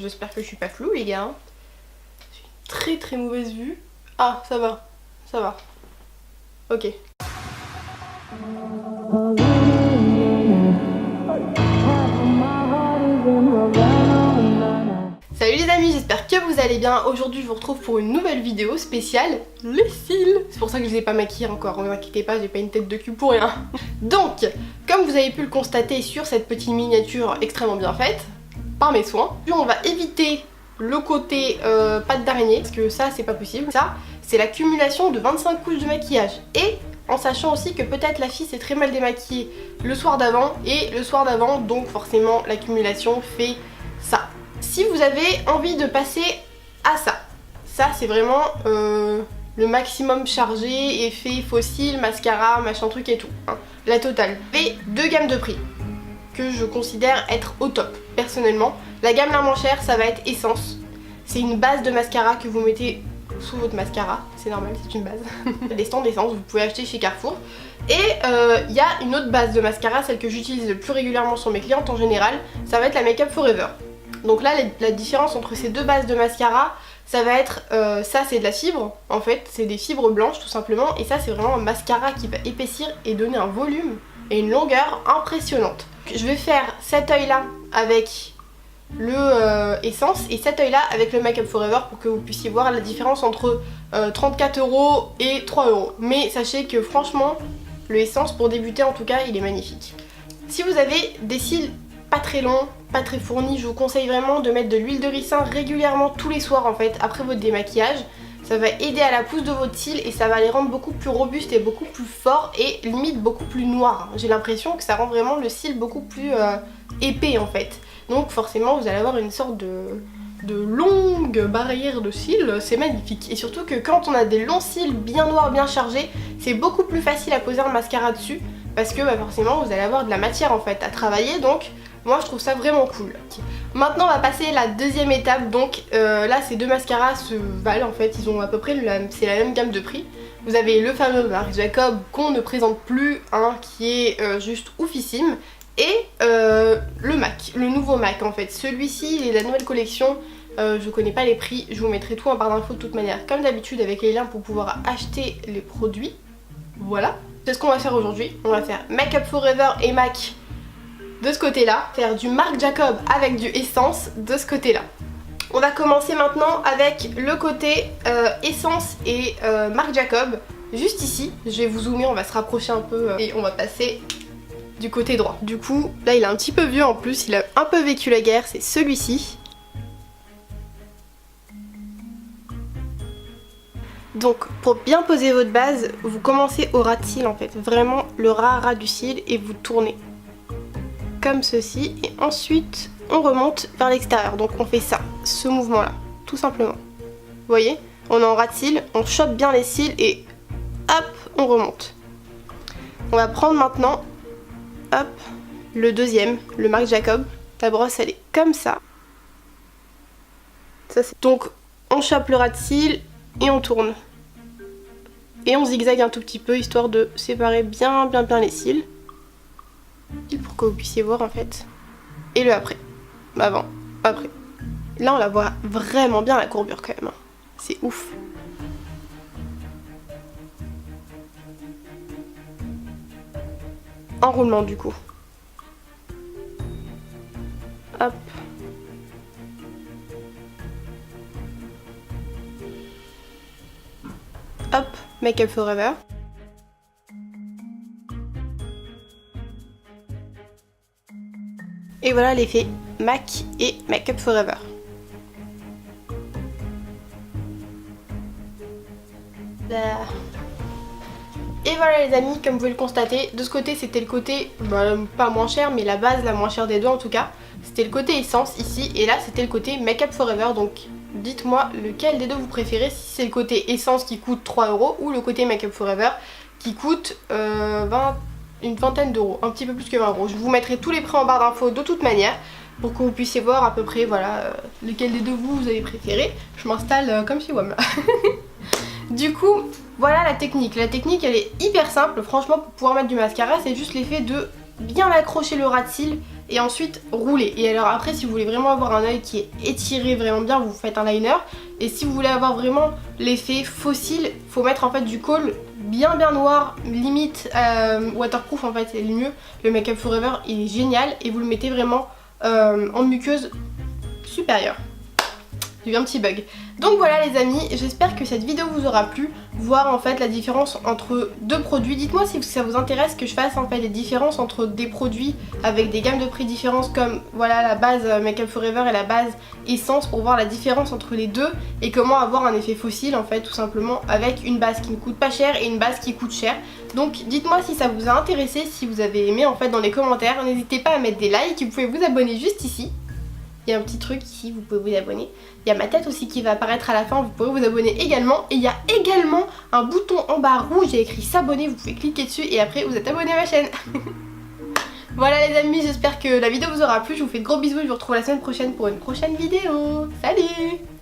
J'espère que je suis pas floue les gars. J'ai une très très mauvaise vue. Ah ça va, ça va. Ok. Salut les amis, j'espère que vous allez bien. Aujourd'hui je vous retrouve pour une nouvelle vidéo spéciale les cils. C'est pour ça que je les ai pas maquillés encore, ne vous inquiétez pas, j'ai pas une tête de cul pour rien. Donc, comme vous avez pu le constater sur cette petite miniature extrêmement bien faite, par mes soins, on va éviter le côté pâte d'araignée, parce que ça c'est pas possible. Ça, c'est l'accumulation de 25 couches de maquillage. Et en sachant aussi que peut-être la fille s'est très mal démaquillée le soir d'avant et le soir d'avant, donc forcément l'accumulation fait ça. Si vous avez envie de passer à ça c'est vraiment le maximum chargé, effet fossile, mascara, machin truc et tout, hein, la totale. Et deux gammes de prix que je considère être au top personnellement. La gamme la moins chère, ça va être Essence. C'est une base de mascara que vous mettez sous votre mascara, c'est normal, c'est une base. Des stands d'essence, vous pouvez acheter chez Carrefour. Et il y a une autre base de mascara, celle que j'utilise le plus régulièrement sur mes clientes en général, ça va être la Make Up Forever. Donc là, la différence entre ces deux bases de mascara, ça va être, ça c'est de la fibre, en fait, c'est des fibres blanches tout simplement, et ça c'est vraiment un mascara qui va épaissir et donner un volume et une longueur impressionnante. Je vais faire cet œil là avec le Essence et cet œil là avec le Make Up Forever pour que vous puissiez voir la différence entre 34 € et 3 €. Mais sachez que franchement, le Essence pour débuter en tout cas, il est magnifique. Si vous avez des cils pas très longs, pas très fournis, je vous conseille vraiment de mettre de l'huile de ricin régulièrement tous les soirs en fait après votre démaquillage. Ça va aider à la pousse de votre cils et ça va les rendre beaucoup plus robustes et beaucoup plus forts et limite beaucoup plus noirs. J'ai l'impression que ça rend vraiment le cil beaucoup plus épais en fait. Donc forcément vous allez avoir une sorte de longue barrière de cils, c'est magnifique. Et surtout que quand on a des longs cils bien noirs, bien chargés, c'est beaucoup plus facile à poser un mascara dessus parce que bah, forcément vous allez avoir de la matière en fait à travailler, donc moi je trouve ça vraiment cool. Maintenant on va passer à la deuxième étape, donc là ces deux mascaras se valent en fait, ils ont à peu près c'est la même gamme de prix. Vous avez le fameux Marc Jacob qu'on ne présente plus, hein, qui est juste oufissime, et le MAC, le nouveau MAC en fait. Celui-ci il est de la nouvelle collection, je connais pas les prix, je vous mettrai tout en barre d'infos de toute manière comme d'habitude avec les liens pour pouvoir acheter les produits. Voilà, c'est ce qu'on va faire aujourd'hui, on va faire Make Up Forever et MAC de ce côté là, faire du Marc Jacob avec du Essence de ce côté là. On va commencer maintenant avec le côté Essence et Marc Jacob, juste ici. Je vais vous zoomer, on va se rapprocher un peu et on va passer du côté droit. Du coup là il est un petit peu vieux en plus, il a un peu vécu la guerre, c'est celui-ci. Donc pour bien poser votre base, vous commencez au ras de cils en fait, vraiment le ras du cil, et vous tournez comme ceci et ensuite on remonte vers l'extérieur. Donc on fait ça, ce mouvement là, tout simplement. Vous voyez, on est en ras de cils, on chope bien les cils et hop, on remonte. On va prendre maintenant, hop, le deuxième, le Marc Jacob. La brosse elle est comme ça. Donc on chope le ras de cils et on tourne. Et on zigzague un tout petit peu histoire de séparer bien les cils. Pour que vous puissiez voir en fait. Et le après. Avant, après. Là on la voit vraiment bien la courbure quand même. C'est ouf. Enroulement du coup. Hop. Hop, Make Up Forever. Et voilà l'effet MAC et Make Up Forever. Et voilà les amis, comme vous pouvez le constater, de ce côté c'était le côté, pas moins cher, mais la base la moins chère des deux en tout cas. C'était le côté Essence ici, et là c'était le côté Make Up Forever, donc dites-moi lequel des deux vous préférez, si c'est le côté Essence qui coûte 3 € ou le côté Make Up Forever qui coûte une vingtaine d'euros, un petit peu plus que 20 €. Je vous mettrai tous les prix en barre d'infos de toute manière pour que vous puissiez voir à peu près voilà lequel des deux vous avez préféré. Je m'installe comme chez WAM là. Du coup voilà la technique. La technique elle est hyper simple franchement pour pouvoir mettre du mascara, c'est juste l'effet de bien accrocher le ras de cils et ensuite rouler. Et alors après si vous voulez vraiment avoir un œil qui est étiré vraiment bien, vous faites un liner. Et si vous voulez avoir vraiment l'effet fossile, faut mettre en fait du kohl bien noir, limite waterproof en fait, c'est le mieux. Le Make Up For Ever il est génial et vous le mettez vraiment en muqueuse supérieure. J'ai eu un petit bug. Donc voilà les amis, j'espère que cette vidéo vous aura plu, voir en fait la différence entre deux produits. Dites-moi si ça vous intéresse que je fasse en fait des différences entre des produits avec des gammes de prix différentes comme voilà la base Make Up For Ever et la base Essence pour voir la différence entre les deux et comment avoir un effet fossile en fait tout simplement avec une base qui ne coûte pas cher et une base qui coûte cher. Donc dites-moi si ça vous a intéressé, si vous avez aimé en fait dans les commentaires. N'hésitez pas à mettre des likes, vous pouvez vous abonner juste ici. Il y a un petit truc ici, vous pouvez vous abonner. Il y a ma tête aussi qui va apparaître à la fin, vous pouvez vous abonner également. Et il y a également un bouton en bas rouge, il y a écrit s'abonner, vous pouvez cliquer dessus et après vous êtes abonné à ma chaîne. Voilà les amis, j'espère que la vidéo vous aura plu, je vous fais de gros bisous et je vous retrouve la semaine prochaine pour une prochaine vidéo. Salut!